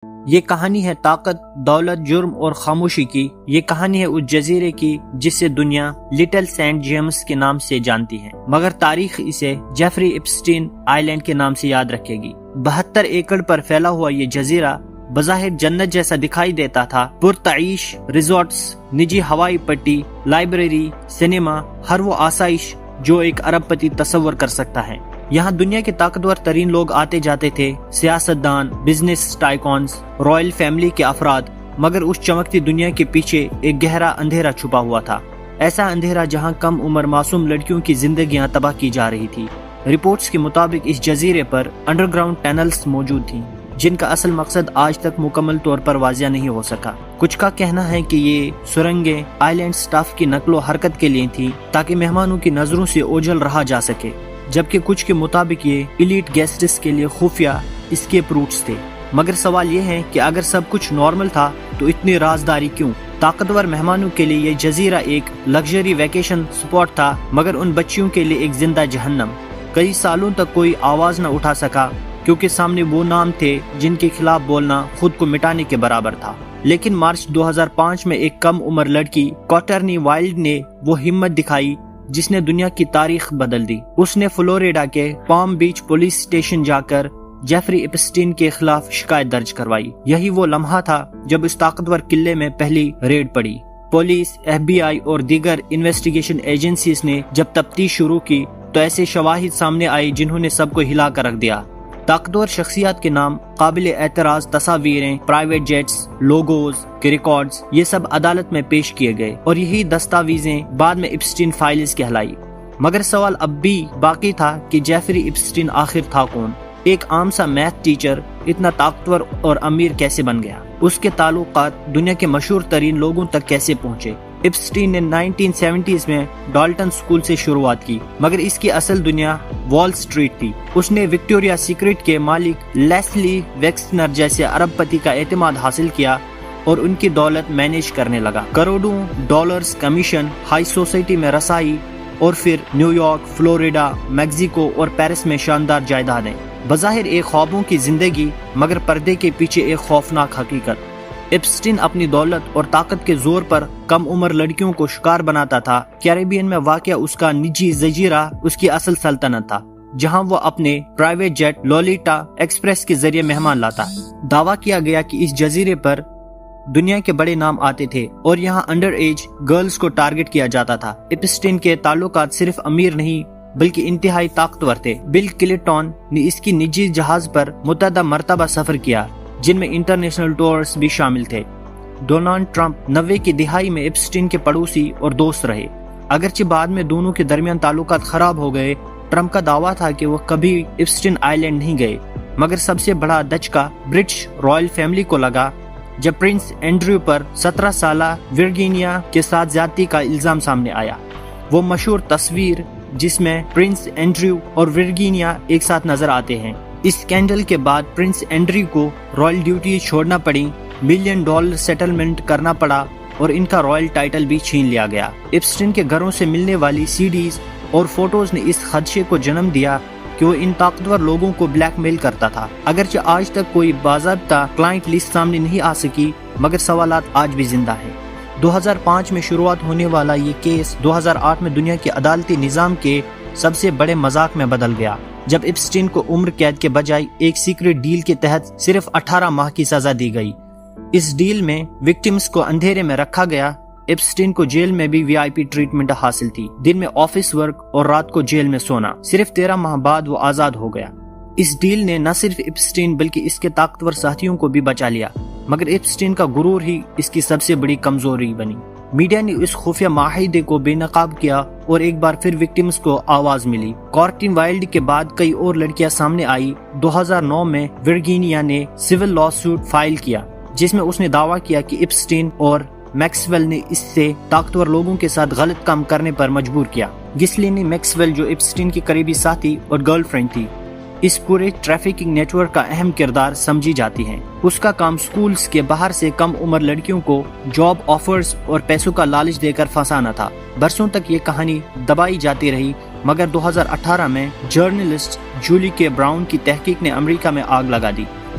یہ کہانی ہے طاقت، دولت، جرم اور خاموشی کی۔ یہ کہانی ہے اس جزیرے کی جسے دنیا لٹل سینٹ جیمز کے نام سے جانتی ہے، مگر تاریخ اسے جیفری ایپسٹین آئی لینڈ کے نام سے یاد رکھے گی۔ 72 ایکڑ پر پھیلا ہوا یہ جزیرہ بظاہر جنت جیسا دکھائی دیتا تھا۔ پرتعیش ریزورٹس، نجی ہوائی پٹی، لائبریری، سینما، ہر وہ آسائش جو ایک ارب پتی تصور کر سکتا ہے۔ یہاں دنیا کے طاقتور ترین لوگ آتے جاتے تھے، سیاستدان، بزنس ٹائکونز، رائل فیملی کے افراد، مگر اس چمکتی دنیا کے پیچھے ایک گہرا اندھیرا چھپا ہوا تھا۔ ایسا اندھیرا جہاں کم عمر معصوم لڑکیوں کی زندگیاں تباہ کی جا رہی تھی۔ رپورٹس کے مطابق اس جزیرے پر انڈر گراؤنڈ ٹنلز موجود تھیں، جن کا اصل مقصد آج تک مکمل طور پر واضح نہیں ہو سکا۔ کچھ کا کہنا ہے کہ یہ سرنگیں آئی لینڈ سٹاف کی نقل و حرکت کے لیے تھی تاکہ مہمانوں کی نظروں سے اوجھل رہا جا سکے، جبکہ کچھ کے مطابق یہ ایلیٹ گیسٹس کے لیے خفیہ اسکیپ روٹس تھے۔ مگر سوال یہ ہے کہ اگر سب کچھ نارمل تھا تو اتنی رازداری کیوں؟ طاقتور مہمانوں کے لیے یہ جزیرہ ایک لگژری ویکیشن سپاٹ تھا، مگر ان بچیوں کے لیے ایک زندہ جہنم۔ کئی سالوں تک کوئی آواز نہ اٹھا سکا کیونکہ سامنے وہ نام تھے جن کے خلاف بولنا خود کو مٹانے کے برابر تھا۔ لیکن مارچ 2005 میں ایک کم عمر لڑکی کورٹنی وائلڈ نے وہ ہمت دکھائی جس نے دنیا کی تاریخ بدل دی۔ اس نے فلوریڈا کے پام بیچ پولیس اسٹیشن جا کر جیفری ایپسٹین کے خلاف شکایت درج کروائی۔ یہی وہ لمحہ تھا جب اس طاقتور قلعے میں پہلی ریڈ پڑی۔ پولیس، FBI اور دیگر انویسٹیگیشن ایجنسیز نے جب تفتیش شروع کی تو ایسے شواہد سامنے آئے جنہوں نے سب کو ہلا کر رکھ دیا۔ طاقتور شخصیات کے نام، قابل اعتراض تصاویریں، پرائیویٹ جیٹس، لوگوز کے ریکارڈز، یہ سب عدالت میں پیش کیے گئے اور یہی دستاویزیں بعد میں ایپسٹین فائلز کہلائی۔ مگر سوال اب بھی باقی تھا کہ جیفری ایپسٹین آخر تھا کون؟ ایک عام سا میتھ ٹیچر اتنا طاقتور اور امیر کیسے بن گیا؟ اس کے تعلقات دنیا کے مشہور ترین لوگوں تک کیسے پہنچے؟ ایپسٹین نے 1970s میں ڈالٹن سکول سے شروعات کی، مگر اس کی اصل دنیا وال سٹریٹ تھی۔ اس نے وکٹوریا سیکرٹ کے مالک لیسلی ویکسنر جیسے ارب پتی کا اعتماد حاصل کیا اور ان کی دولت مینیج کرنے لگا۔ کروڑوں ڈالرز کمیشن، ہائی سوسائٹی میں رسائی اور پھر نیو یارک، فلوریڈا، میکسیکو اور پیرس میں شاندار جائیدادیں۔ بظاہر ایک خوابوں کی زندگی، مگر پردے کے پیچھے ایک خوفناک حقیقت۔ ایپسٹین اپنی دولت اور طاقت کے زور پر کم عمر لڑکیوں کو شکار بناتا تھا۔ کیریبین میں واقع اس کا نجی جزیرہ اس کی اصل سلطنت تھا، جہاں وہ اپنے پرائیویٹ جیٹ لولیٹا ایکسپریس کے ذریعے مہمان لاتا۔ دعویٰ کیا گیا کہ اس جزیرے پر دنیا کے بڑے نام آتے تھے اور یہاں انڈر ایج گرلز کو ٹارگٹ کیا جاتا تھا۔ ایپسٹین کے تعلقات صرف امیر نہیں بلکہ انتہائی طاقتور تھے۔ بل کلنٹن نے اس کی نجی جہاز پر متعدد مرتبہ سفر کیا، جن میں انٹرنیشنل ٹورز بھی شامل تھے۔ ڈونلڈ ٹرمپ 90 کی دہائی میں ایپسٹین کے پڑوسی اور دوست رہے، اگرچہ بعد میں دونوں کے درمیان تعلقات خراب ہو گئے۔ ٹرمپ کا دعویٰ تھا کہ وہ کبھی ایپسٹین آئی لینڈ نہیں گئے، مگر سب سے بڑا دھچکا برٹش رائل فیملی کو لگا جب پرنس اینڈریو پر 17 سالہ ورجینیا کے ساتھ زیادتی کا الزام سامنے آیا۔ وہ مشہور تصویر جس میں پرنس اینڈریو اور ورجینیا ایک ساتھ نظر آتے ہیں۔ اس اسکینڈل کے بعد پرنس اینڈریو کو رائل ڈیوٹی چھوڑنا پڑی، $1 ملین سیٹلمنٹ کرنا پڑا اور ان کا رائل ٹائٹل بھی چھین لیا گیا۔ ایپسٹین کے گھروں سے ملنے والی CDs اور فوٹوز نے اس خدشے کو جنم دیا کہ وہ ان طاقتور لوگوں کو بلیک میل کرتا تھا۔ اگرچہ آج تک کوئی باضابطہ کلائنٹ لسٹ سامنے نہیں آ سکی، مگر سوالات آج بھی زندہ ہیں۔ 2005 میں شروعات ہونے والا یہ کیس 2008 میں دنیا کے عدالتی نظام کے سب سے بڑے مذاق میں بدل گیا، جب ایپسٹین کو عمر قید کے بجائے ایک سیکرٹ ڈیل کے تحت صرف 18 ماہ کی سزا دی گئی۔ اس ڈیل میں وکٹمز کو اندھیرے میں رکھا گیا۔ ایپسٹین کو جیل میں بھی VIP ٹریٹمنٹ حاصل تھی، دن میں آفس ورک اور رات کو جیل میں سونا۔ صرف 13 ماہ بعد وہ آزاد ہو گیا۔ اس ڈیل نے نہ صرف ایپسٹین بلکہ اس کے طاقتور ساتھیوں کو بھی بچا لیا، مگر ایپسٹین کا غرور ہی اس کی سب سے بڑی کمزوری بنی۔ میڈیا نے اس خفیہ معاہدے کو بے نقاب کیا اور ایک بار پھر وکٹمز کو آواز ملی۔ کورٹنی وائلڈ کے بعد کئی اور لڑکیاں سامنے آئی۔ 2009 میں ورجینیا نے سول لا سوٹ فائل کیا، جس میں اس نے دعویٰ کیا کہ ایپسٹین اور میکسویل نے اس سے طاقتور لوگوں کے ساتھ غلط کام کرنے پر مجبور کیا۔ گسلینی میکسویل، جو ایپسٹین کی قریبی ساتھی اور گرل فرینڈ تھی، اس پورے ٹریفکنگ نیٹ ورک کا اہم کردار سمجھی جاتی ہیں۔ اس کا کام سکولز کے باہر سے کم عمر لڑکیوں کو جاب آفرز اور پیسوں کا لالچ دے کر پھنسانا تھا۔ برسوں تک یہ کہانی دبائی جاتی رہی، مگر 2018 میں جرنلسٹ جولی کے براؤن کی تحقیق نے امریکہ میں آگ لگا دی۔